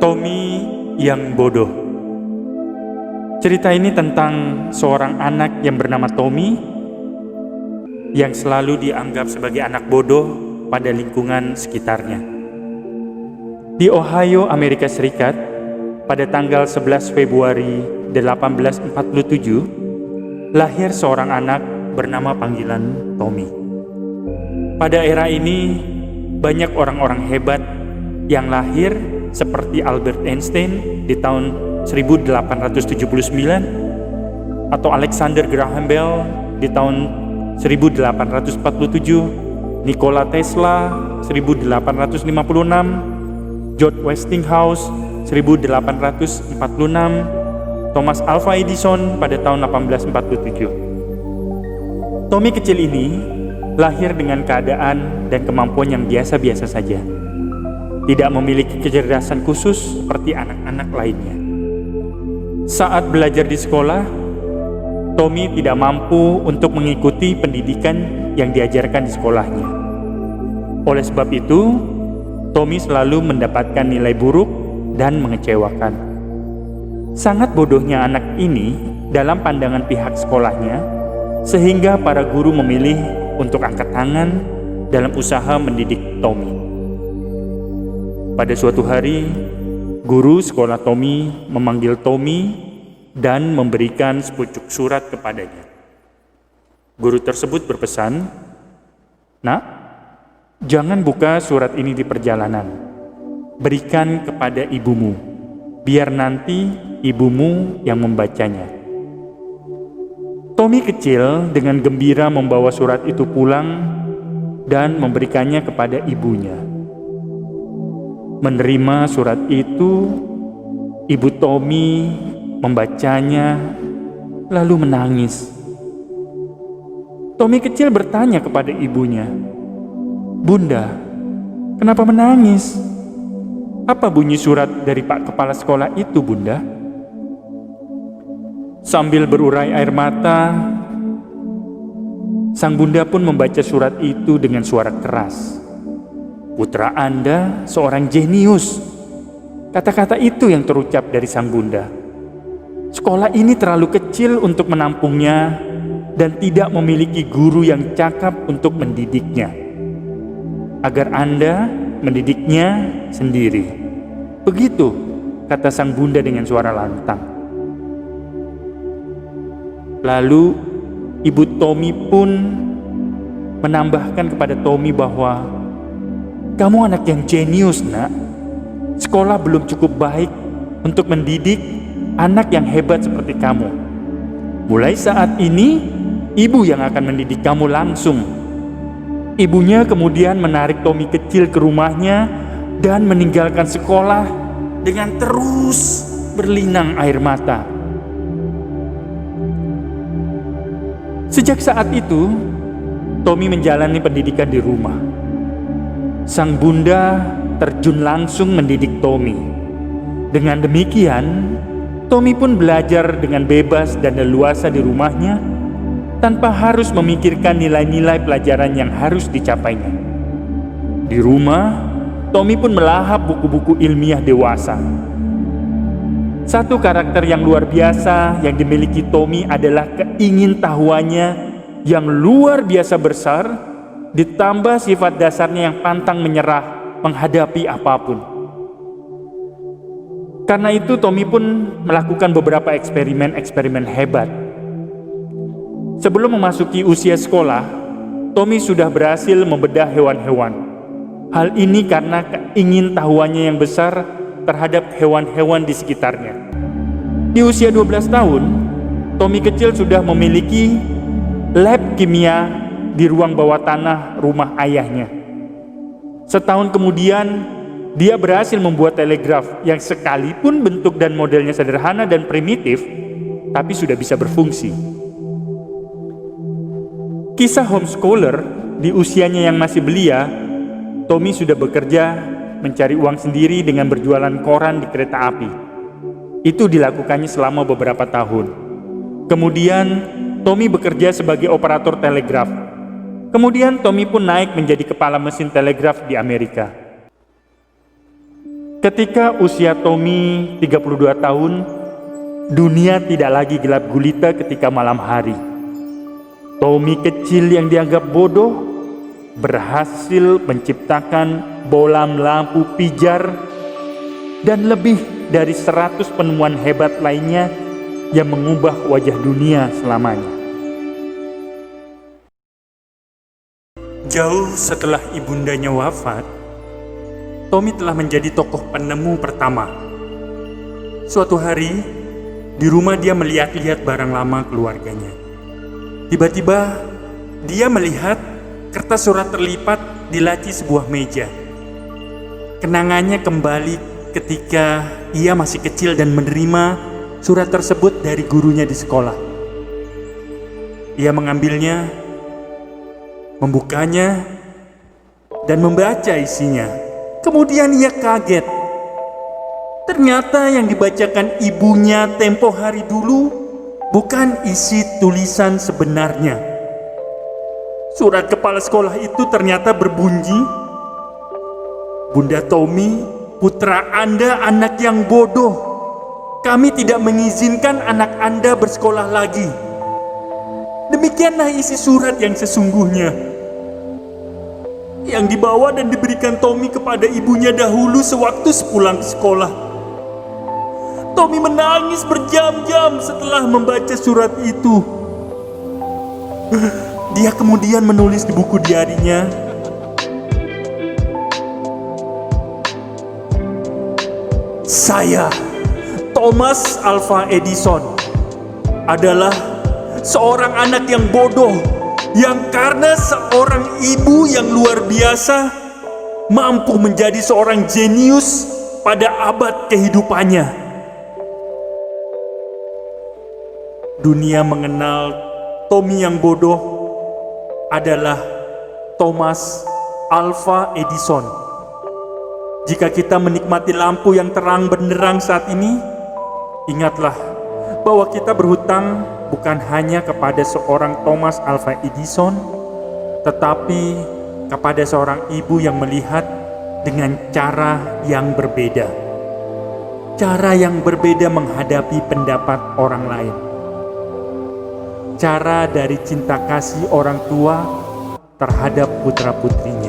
Tommy yang bodoh. Cerita ini tentang seorang anak yang bernama Tommy yang selalu dianggap sebagai anak bodoh pada lingkungan sekitarnya. Di Ohio, Amerika Serikat, pada tanggal 11 Februari 1847, lahir seorang anak bernama panggilan Tommy. Pada era ini, banyak orang-orang hebat yang lahir seperti Albert Einstein di tahun 1879 atau Alexander Graham Bell di tahun 1847, Nikola Tesla 1856, George Westinghouse 1846, Thomas Alva Edison pada tahun 1847. Tommy kecil ini lahir dengan keadaan dan kemampuan yang biasa-biasa saja. Tidak memiliki kecerdasan khusus seperti anak-anak lainnya. Saat belajar di sekolah, Tommy tidak mampu untuk mengikuti pendidikan yang diajarkan di sekolahnya. Oleh sebab itu, Tommy selalu mendapatkan nilai buruk dan mengecewakan. Sangat bodohnya anak ini dalam pandangan pihak sekolahnya, sehingga para guru memilih untuk angkat tangan dalam usaha mendidik Tommy. Pada suatu hari, guru sekolah Tommy memanggil Tommy dan memberikan sepucuk surat kepadanya. Guru tersebut berpesan, "Nak, jangan buka surat ini di perjalanan. Berikan kepada ibumu, biar nanti ibumu yang membacanya." Tommy kecil dengan gembira membawa surat itu pulang dan memberikannya kepada ibunya. Menerima surat itu, ibu Tommy membacanya lalu menangis. Tommy kecil bertanya kepada ibunya, "Bunda, kenapa menangis? Apa bunyi surat dari Pak Kepala Sekolah itu, Bunda?" Sambil berurai air mata, sang bunda pun membaca surat itu dengan suara keras. "Putra Anda seorang jenius." Kata-kata itu yang terucap dari sang bunda. "Sekolah ini terlalu kecil untuk menampungnya dan tidak memiliki guru yang cakap untuk mendidiknya. Agar Anda mendidiknya sendiri." Begitu kata sang bunda dengan suara lantang. Lalu ibu Tommy pun menambahkan kepada Tommy bahwa, "Kamu anak yang jenius, Nak. Sekolah belum cukup baik untuk mendidik anak yang hebat seperti kamu. Mulai saat ini, ibu yang akan mendidik kamu langsung." Ibunya kemudian menarik Tommy kecil ke rumahnya dan meninggalkan sekolah dengan terus berlinang air mata. Sejak saat itu, Tommy menjalani pendidikan di rumah. Sang bunda terjun langsung mendidik Tommy. Dengan demikian, Tommy pun belajar dengan bebas dan leluasa di rumahnya tanpa harus memikirkan nilai-nilai pelajaran yang harus dicapainya. Di rumah, Tommy pun melahap buku-buku ilmiah dewasa. Satu karakter yang luar biasa yang dimiliki Tommy adalah keingintahuannya yang luar biasa besar, ditambah sifat dasarnya yang pantang menyerah menghadapi apapun. Karena itu Tommy pun melakukan beberapa eksperimen hebat. Sebelum memasuki usia sekolah, Tommy sudah berhasil membedah hewan-hewan. Hal ini karena keingintahuannya yang besar terhadap hewan-hewan di sekitarnya. Di usia 12 tahun, Tommy kecil sudah memiliki lab kimia di ruang bawah tanah rumah ayahnya. Setahun kemudian, dia berhasil membuat telegraf yang sekalipun bentuk dan modelnya sederhana dan primitif, tapi sudah bisa berfungsi. Kisah homeschooler, di usianya yang masih belia, Tommy sudah bekerja mencari uang sendiri dengan berjualan koran di kereta api. Itu dilakukannya selama beberapa tahun. Kemudian Tommy bekerja sebagai operator telegraf. Kemudian Tommy pun naik menjadi kepala mesin telegraf di Amerika. Ketika usia Tommy 32 tahun, dunia tidak lagi gelap gulita ketika malam hari. Tommy kecil yang dianggap bodoh berhasil menciptakan bolam lampu pijar dan lebih dari 100 penemuan hebat lainnya yang mengubah wajah dunia selamanya. Jauh setelah ibundanya wafat, Tommy telah menjadi tokoh penemu pertama. Suatu hari, di rumah dia melihat-lihat barang lama keluarganya. Tiba-tiba, dia melihat kertas surat terlipat di laci sebuah meja. Kenangannya kembali ketika ia masih kecil dan menerima surat tersebut dari gurunya di sekolah. Ia mengambilnya, membukanya, dan membaca isinya. Kemudian ia kaget. Ternyata yang dibacakan ibunya tempo hari dulu bukan isi tulisan sebenarnya. Surat kepala sekolah itu ternyata berbunyi, "Bunda Tommy, putra Anda anak yang bodoh. Kami tidak mengizinkan anak Anda bersekolah lagi." Demikianlah isi surat yang sesungguhnya, yang dibawa dan diberikan Tommy kepada ibunya dahulu sewaktu sepulang sekolah. Tommy menangis berjam-jam setelah membaca surat itu. Dia kemudian menulis di buku diarinya, "Saya, Thomas Alva Edison, adalah seorang anak yang bodoh yang karena seorang ibu yang luar biasa mampu menjadi seorang jenius pada abad kehidupannya. Dunia mengenal Tommy yang bodoh adalah Thomas Alva Edison. Jika kita menikmati lampu yang terang benderang saat ini, ingatlah bahwa kita berhutang bukan hanya kepada seorang Thomas Alva Edison, tetapi kepada seorang ibu yang melihat dengan cara yang berbeda. Cara yang berbeda menghadapi pendapat orang lain. Cara dari cinta kasih orang tua terhadap putra-putrinya.